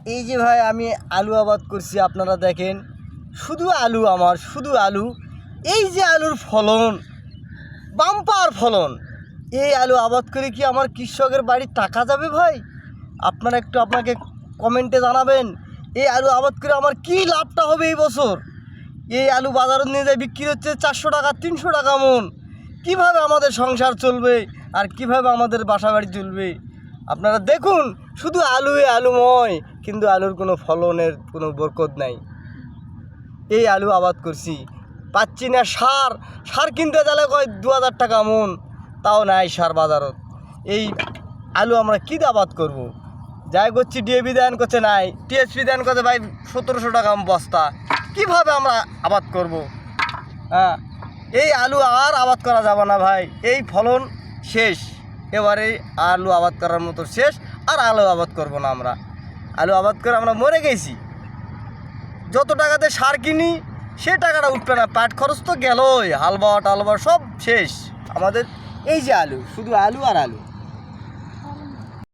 এই যে ভাই আমি আলু আবাদ করছি, আপনারা দেখেন শুধু আলু, আমার শুধু আলু। এই যে আলুর ফলন, বাম্পার ফলন। এই আলু আবাদ করে কি আমার কৃষকের বাড়ির টাকা যাবে ভাই? আপনারা একটু আপনাকে কমেন্টে জানাবেন এই আলু আবাদ করে আমার কি লাভটা হবে এই বছর। এই আলু বাজারে নিয়ে যায় বিক্রি হচ্ছে 400 টাকা 300 টাকা মন। কীভাবে আমাদের সংসার চলবে আর কিভাবে আমাদের বাসা বাড়ি চলবে? আপনারা দেখুন শুধু আলুময়, কিন্তু আলুর কোনো ফলনের কোনো বরকত নাই। এই আলু আবাদ করছি, পাচ্ছি না সার কিনতে গেলে কয় 2000 টাকা মন, তাও নাই সার বাজারত। এই আলু আমরা কী আবাদ করব? যাই করছি ডিএপি দেন করছে নাই, টিএসপি দেন করছে ভাই 1700 টাকা বস্তা। কিভাবে আমরা আবাদ করব? হ্যাঁ, এই আলু আর আবাদ করা যাবে না ভাই, এই ফলন শেষ। এবারে আলু আবাদ করার মতো শেষ, আর আলু আবাদ করব না আমরা। আলু আবাদ করে আমরা মরে গেছি। যত টাকাতে সার কিনি সে টাকাটা উঠবে না, পাট খরচ তো গেলই, হালবা টালবা সব শেষ আমাদের। এই যে আলু, শুধু আলু আর আলু।